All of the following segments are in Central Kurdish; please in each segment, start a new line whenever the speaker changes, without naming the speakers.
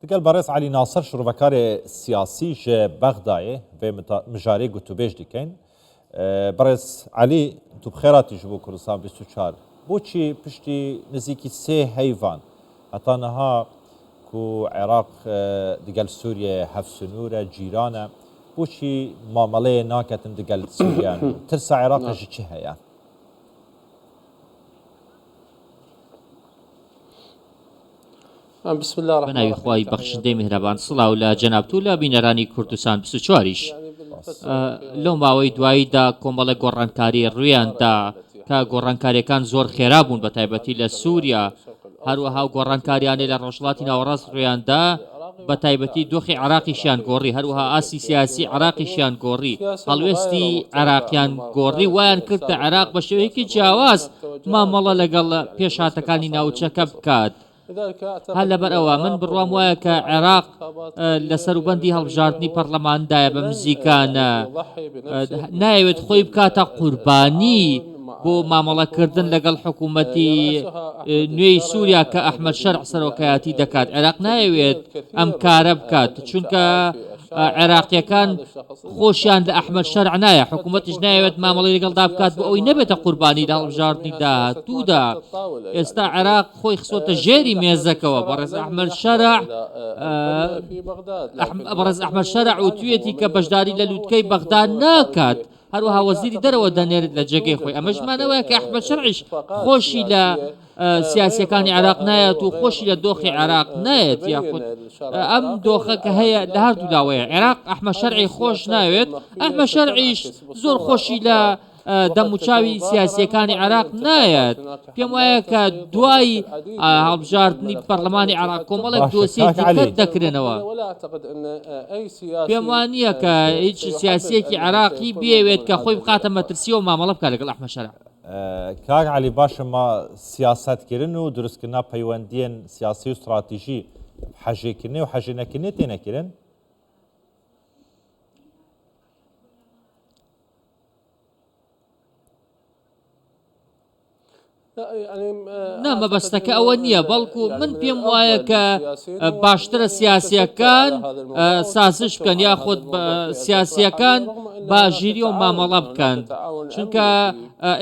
دقل برئيس علي ناصر شروفكار سياسي جه بغداي في مجاري قلتو بيش ديكين برئيس علي تو بخيراتي جبو كردستان 24 بوچی پشتی نزیکی سه هیوان اتانها کو عراق دقل سوريا هف سنورة جيرانه بوچی معامله ناکتن دقل سوريا ترسى عراق جي هيا
بسم الله الرحمن الرحيم.
بناوی خوای بەخشندەی میهرەبان سڵاو لە جەنابتو لە بینەرانی کوردستان 24ش لەو ماوەی دواییدا کۆمەڵە گۆڕانکاری ڕوویاندا کە گۆڕانکاریەکان زۆر خێرا بوون بە تایبەتی لە سووریا هەروەها گۆڕانکاریانەی لە ڕۆژهەڵاتی ناوەڕاست ڕوویاندا بە تایبەتی دۆخی عراقیشیان گۆڕی هەروەها ئاسی سیاسی عراقیشیان گۆڕی هەڵوێستی عراقیان گۆڕی وایان کرد کە عراق بە شێوەیەکی جیاواز مامەڵە لەگەڵ پێشهاتەکانی ناوچەکە بکات. هەر لەبەر ئەوە من بڕوام وایە کە عێراق لە سەروبەندی هەڵبژاردننی پەرلەماندایە بە نزیکانە نایەوێت خۆی بکاتە قوربانی بۆ مامەڵەکردن لەگەڵ حکوومەتی نوێی سووریا کە ئەحمەد شەرع سەرۆکایەتی دەکات. عێراق نایەوێت ئەم کارە بکات چونکە عێراقیەکان خۆشیان لە ئەحمەد شەرع نایە حکوومەتیش نایەوێت مامەڵەی لەگەڵدا بکات بۆ ئەوی نەبێتە قوربانی لە هەڵبژاردننی داهاتوودا. ئێستا عێراق خۆی خسۆتە ژێری مێزەکەوە بەڕێز ئەحمەد شەرع بەڕێز ئەحمەد شەرع و توێتی کە بەشداری لە لووتکەی بەغدا ناکات هەروەها وەزیری دەرەوە دەنێرێت لە جێگەی خۆی. ئەمەشمانەوەیە کە ئەحمەد شەرعیش خۆشی لە سیاسیەکانی عراق نایەت و خۆشی لە دۆخی عراق نایەت یاخود ئەم دۆخە کە هەیە لە هەردوو لاوەیە. عێراق ئەحمەد شەرعی خۆش ناوێت ئەحمەد شەرعیش زۆر خۆشی لە دەموچاوی سیاسیەکانی عراق نایەت. پێم وایە کە دوای هەڵبژاردننی پەرلەمانی عراق کۆمەڵێک دۆسیەی دیکەت دەکرێنەوە. پێم وانییە کە هیچ سیاسیەکی عراقی بێوێت کە خۆی بقاتە مەترسی و مامەڵە بکات لەگەڵ ئەحمەد شەرع.
کاک علی باشە ما سیاستکردن و دروستکردنا پەیوەندیان سیاسی و استراتیژی حەژێکردنی و حەژێنەکردنی تێنەکردن
نا مەبەستەکە ئەوە نییە بەڵکو من پێم وایە کە باشترە سیاسیەکان سازش بکەن یاخود سیاسیەکان باژیری و مامەڵە بکەن چونکە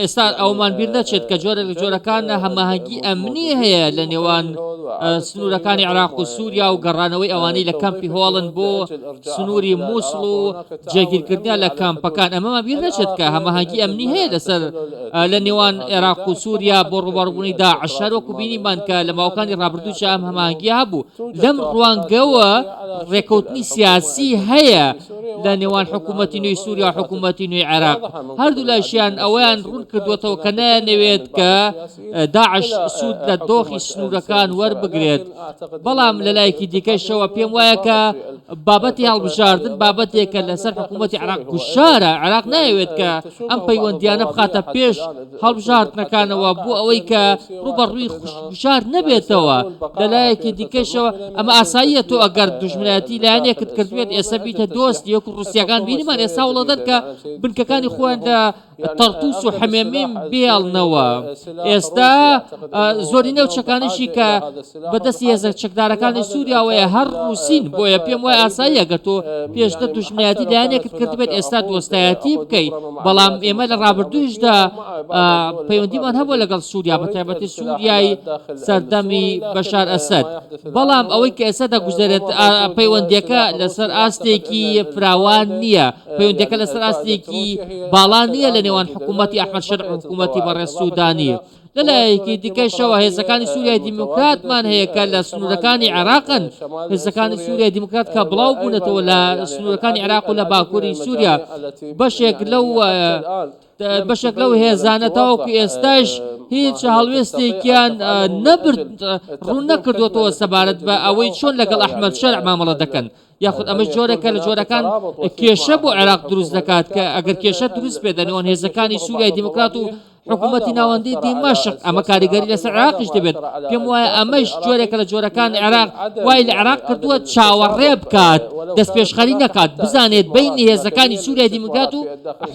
ئێستا ئەومان بیر نەچێت کە جۆرە لە جۆرەکان هەماهەنگی ئەمنی هەیە لە نێوان سنوورەکانی عراق و سووریا و گەڕانەوەی ئەوانەی لە کەمپی هۆڵن بۆ سنووری مووسڵ و جێگیرکردنیان لە کامپەکان ئەمەمان بیر نەچێت کە هەماهەنگی ئەمنی هەیە لەسەر لە نێوان عێراق و سووریا بۆ ڕووبەڕبوونی داعش هەروەکو بینیمان کە لە ماوەکانی ڕابردوودا ئەم هەماهەنگی هەبوو. لەم ڕوانگەوە ڕێکەوتنی سیاسی هەیە لە نێوان حکوومەتی نوێی سووریا و حکوومەتی نوێی عێراق. هەردوو لاشیان ئەویان ڕوون کردوێتەوە کە نایەوێت کە داعش سوود لە دۆخی سنوورەکان وەربگرێت. بەڵام لە لایەکی دیکەشەوە پێم وایە کە بابەتی هەڵبژاردن بابەتێکە لەسەر حکوومەتی عراق گوشارە. عراق نایەوێت کە ئەم پەیوەندیانە بخاتە پێش هەڵبژاردنەکانەوە بۆ ئەوەی کە ڕوبەڕووی گوشار نەبێتەوە. لە لایەکی دیکەشەوە ئەمە ئاساییە تۆ ئەگەر دوژمنایەتی لایەنێکت کردوێت ئێستا بیتە دۆستی وەکو ڕوسیەکان بینیمان ئێستا وڵەدەن کە بنکەکانی خۆیان لە تەرتوس و حەمێمیم بێڵنەوە. ئێستا زۆری نەوچەکانیشی کە بەدەستی هێزە چەکدارەکانی سووریاوەیە هەر ڕووسین بۆیە پێم وایە ئاساییە گەر تۆ پێشتر دوژمنایەتی لایەنێکت کردبێت ئێستا دۆستایەتی بکەیت. بەڵام ئێمە لە ڕابردوویشدا پەیوەندیمان هەبووە لەگەڵ سووریا بە تایبەتی سووریای سەردەمی بەشار ئەسەد. بەڵام ئەوەی کە ئێستا دەگوزارێت پەیوەندیەکە لەسەر ئاستێکی فراوان نییە پەیوەندیەکە لەسەر ئاستێکی باڵان نییە لە نێوان حکوومەتی ئەحمەد شەرع و حکوومەتی بەڕێز سوودانی. لەلایەکی دیکەشەوە هێزەکانی سووریای دیموکراتمان هەیە کە لە سنوورەکانی عێراقن. هێزەکانی سووریای دیموکرات کە بڵاو بوونەتەوە لە سنوورەکانی عێراق و لە باکووری سووریا بەشێک لەو هێزانە تاوەکو ئێستاش هیچ هەڵوێستێکیان نەبرد ڕوون نەکردوێتەوە سەبارەت بە ئەوەی چۆن لەگەڵ ئەحمەد شەرع مامەڵە دەکەن. یاخود ئەمە جۆرێکە لە جۆرەکان کێشە بۆ عێراق دروست دەکات کە ئەگەر کێشە دروست بێت لەنێوان هێزەکانی سووریای دیموکرات و حکوومەتی ناوەندی دیمەشق ئەمە کاریگەری لەسەر عێراقیش دەبێت. پێم وایە ئەمەش جۆرێکە لە جۆرەکان عێراق وای لە عێراق کردووە چاوەڕێ بکات دەست پێشخەری نەکات بزانێت بینی هێزەکانی سووریای دیموکرات و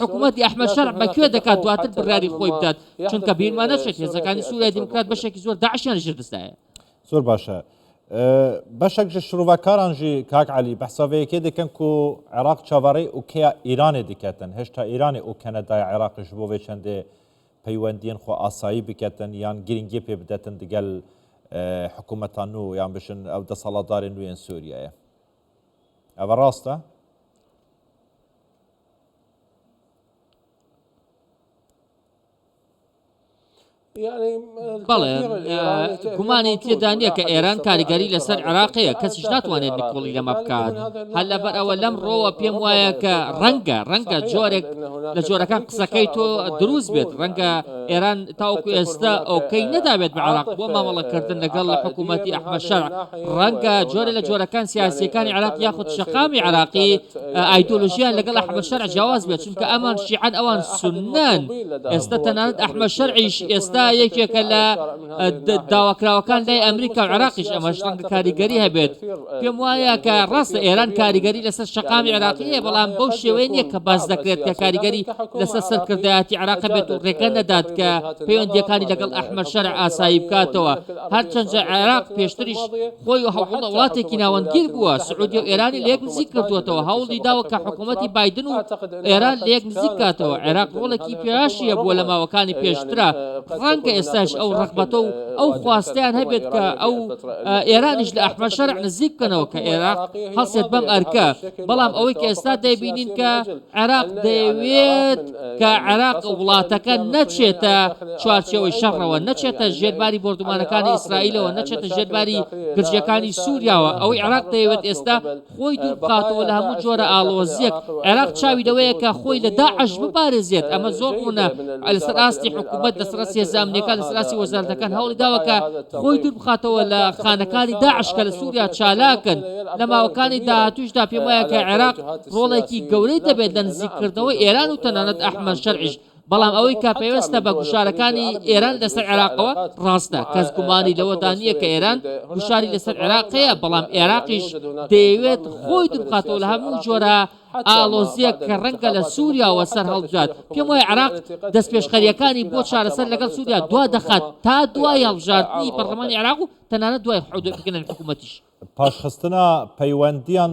حکوومەتی ئەحمەد شەرع بەکوێ دەکات دواتر بڕیاری خۆی بدات چونکە بیرمان نەچێت هێزەکانی سووریای دیموکرات بەشێکی زۆر داعشیان ژردستایە.
زۆر باشە بەشێک ji şirûvekaran jî kak Elî behsaveyekê dikin ku Iraq çavarê û kêya Îranê diketin hêşta Îranê û Kanadaya Iraqê ji bo vê çendê peywendiyên xwe asayî biketin yan giringî pê bidetin digel hikûmeta nû yan bişin ew desaladarên nû yên Sûriyeyê. Ev rast e?
بەڵێ گومانی تێدا نییە کە ئێران کاریگەری لەسەر عێراقەیە کەسیش ناتوانێت نکۆڵی لەمە بکات هەر لەبەر ئەوە لەم ڕۆوە پێم وایە کە ڕەنگە جۆرێک لە جۆرەکان قسەکەی تۆ دروست بێت ڕەنگە ئێران تاوەکو ئێستا ئەوکەی نەدابێت بە عێراق بۆ مامەڵەکردن لەگەڵ حکوومەتی ئەحمەد شەرع ڕەنگە جۆرە لە جۆرەکان سیاسیەکانی عێراق یاخود شەقامی عێراقی ئایدۆلۆژیان لەگەڵ ئەحمەد شەرع جیاواز بێت چونکە ئەمان شیعەن ئەوان سوننان ئێستا تەنانەت ئەحمەد شەرعیش ئێستا یەکێکە لە داواکراوەکان لای ئەمریکا و عێراقیش ئەمەش ڕەنگە کاریگەری هەبێت پێم وایە کە ڕاستە ئێران کاریگەری لەسەر شەقامی عێراقیە بەڵام بەو شێوەیە نییە کە باس دەکرێت کە کاریگەری لەسەر سەرکردایەتی عێراق بێت و ڕێگە نەدات کە پەیوەندیەکانی لەگەڵ ئەحمەد شەرع ئاسایی بکاتەوە هەرچەندە عێراق پێشتریش خۆی وڵاتێکی ناوەندگیر بووە سعودیە و ئێرانی لە یەک نزیک کردووەتەوە هەوڵی داوە کە حکوومەتی بایدن و ئێران لە یەک نزیک کاتەوە عێراق ڕۆڵێکی پێشیە بووە لە ماوەکانی پێشترا ڕەنگە ئێستاش ئەو ڕەغبەتە و ئەو خواستیان هەبێت کە ئەو ئێرانیش لە ئەحمەد شەرع نزیک بکەنەوە کە عێراق هەڵسێت بەم ئەرکە بەڵام ئەوەی کە ئێستا دەیبینین کە عێراق دەیەوێت کە عێراق وڵاتەکە نەچێتە چوارچێوەی شەڕەوە نەچێتە ژێرباری بۆردومانەکانی ئیسرائیلەوە نەچێتە ژێرباری گرجەکانی سووریاوە ئەوەی عێراق دەیەوێت ئێستا خۆی دوور بخاتەوە لە هەموو جۆرە ئاڵۆزیەک عێراق چاوی لەوەیە کە خۆی لە داعش بپارێزێت ئەمە زۆر ڕوونە لەسەر ئاستی حکوومەت لەسەر سێزانامنیەکان لەسەر ئاستی وەزارەتەکان هەوڵی داوە کە خۆی دوور بخاتەوە لە خانەکانی داعش کە لە سووریا چالاکن لە ماوەکانی داهاتووشدا پێم وایە کە عێراق ڕۆڵێکی گەورەی دەبێت لە نزیککردنەوەی ئێران و تەنانەت ئەحمەد شەرعیش بەڵام ئەوەی کە پێوەستە بە گوشارەکانی ئێران لەسەر عێراقەوە ڕاستە کەس گومانی لەوەدا نییە کە ئێران گوشاری لەسەر عێراقەیە بەڵام عێراقیش دەیەوێت خۆی دوور بخاتەوە لە هەموو جۆرە ئالۆزیەک کە ڕەنگە لە سووریاوە سەر هەڵبژات پێم وایە عێراق دەست پێشخەریەکانی بۆ چارەسەر لەگەڵ سووریا دوا دەخات تا دوای هەڵبژاردننی پەرلەمانی عێراق و تەنانەت دوای حودۆکردنی حکوومەتیش
پاشخستنا پەیوەندیان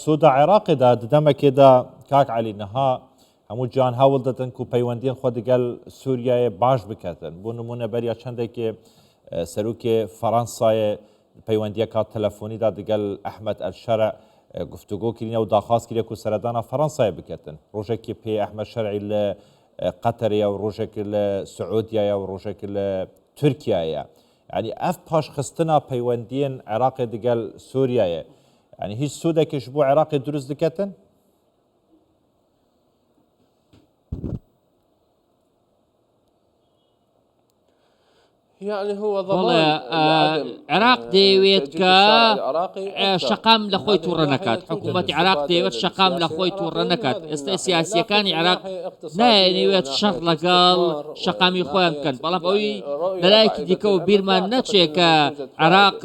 سوودا عێراقیدا دەمەکێدا کاک عەلی نەها هەموو جیان هەوڵ دەدەن و پەیوەندیان خۆ دەگەل سووریایە باش بکەتن بۆ نمونە بەریا چەندێکی سەرۆکی فەڕەنسایە پەیوەندیەکە تەلەفۆنیدا دەگەل ئەحمەد ئەلشەرع گفتوگۆ کردنە و داخواست کرێک و سەردانە فەڕەنسایە بکەتن ڕۆژێکی پێ ئەحمەد شەرعی لە قەتەرەیە و ڕۆژێکی لە سعودیایە و ڕۆژێکی لە تورکیایە ینی ئەف پاشخستنا پەیوەندیên عێراقی دەگەل سووریایە ینی هیچ سوودێکیش بۆ عێراقی دروست دکەتن
عێراق دەیەوێت کە شەقام لە خۆی تووڕە نەکات حکوومەتی عێراق دەیەوێت شەقام لە خۆی تووڕە نەکات ئێستا سیاسیەکانی عێراق نایەوێت شەڕ لەگەڵ شەقامی خۆیان بکەن بەڵام ئەوی لەلایەکی دیکە و بیرمان نەچێت کە عێراق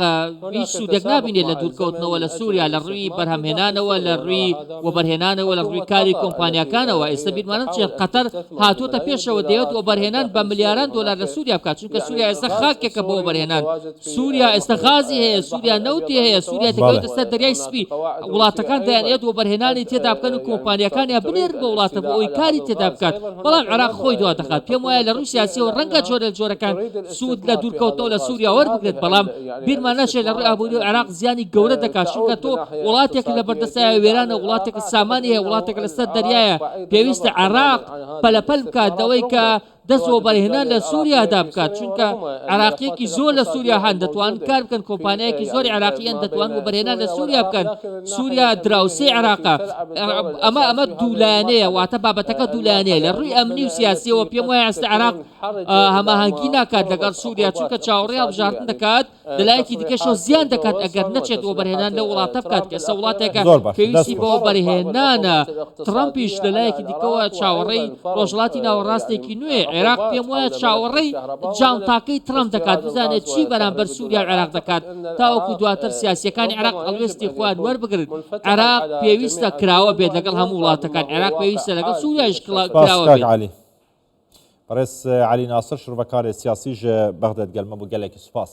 هیچ سوودێک نبینێت لە دوورکەوتنەوە لە سووریا لە ڕووی بەرهەمهێنانەوە لە ڕووی وەبەرهێنانەوە لە ڕووی کاری کۆمپانیەکانەوە ئێستا بیرمان نەچێت قەتەر هاتووەتە پێشەوە دەیەوێت وەبەرهێنان بە ملیاران دۆلار لە سووریا بکات چونکە سووریا ئێستا خاکێکە بۆ وەبەرهێنان سووریا ئێستا غازی هەیە سووریا نەوتی هەیە سووریا دەکەوێتە سەر دەریای سپی وڵاتەکان دەیانێت وەبەرهێنانی تێدا بکەن و کۆمپانیەکانیان بنێرن بە وڵاتە بۆ ئەوی کاری تێدا بکات بەڵام عێراق خۆی دوا دەخات پێم وایە لە ڕووی سیاسیەوە ڕەنگە جۆرەکان سوود لە دوورکەوتنەوە لە سووریا وەربگرێت بەڵام بیرمان نەچێت لە ڕووی ئابووری و عێراق زیانی گەورە دەکات چونکە تۆ وڵاتێک لە بەردەستای وێرانە وڵاتێک سامانی هەیە وڵاتێک لەسەر دەریایە پێویستە عێراق پەلەپەل بکات دەوەی کە دەست وەبەرهێنان لە سووریادا بکات چونکە عێراقیەکی زۆر لە سووریا هەن دەتوان کار بکەن کۆمپانیایەکی زۆری عێراقیان دەتوان وەبەرهێنان لە سووریا بکەن سووریا دراوسێ عێراقا ئەمە دوولایەنەیە واتە بابەتەکە دوولایەنەیە لە ڕووی ئەمنی و سیاسیەوە پێم وایە ئێستا عێراق هەماهەنگی ناکات لەگەڵ سووریا چونکە چاوەڕێی هەڵبژاردن دەکات لەلایەکی دیکەشەوە زیان دەکات ئەگەر نەچێت وەبەرهێنان لە وڵاتە بکات کە ئێستا وڵاتێکە پێویستی بە وەبەرهێنانە ترەمپیش لەلایەکی دیکەوە چاوەڕێی ڕۆژهەڵاتی ناوەڕاستێکی نوێ عێراق پێم وایە چاوەڕێی جانتاکەی ترەمپ دەکات بزانێت چی بەرامبەر سووریا و عێراق دەکات تاوەکو دواتر سیاسیەکانی عێراق هەڵوێستی خۆیان وەربگرن عێراق پێویستە کراوە بێت لەگەڵ هەموو وڵاتەکان عێراق پێویستە لەگەڵ سووریاش کراوە بێت
بەڕێز عەلی ناسر شڕڤەکاری سیاسی ژە بەغداد گەلمە بۆ گەلێکی سوپاس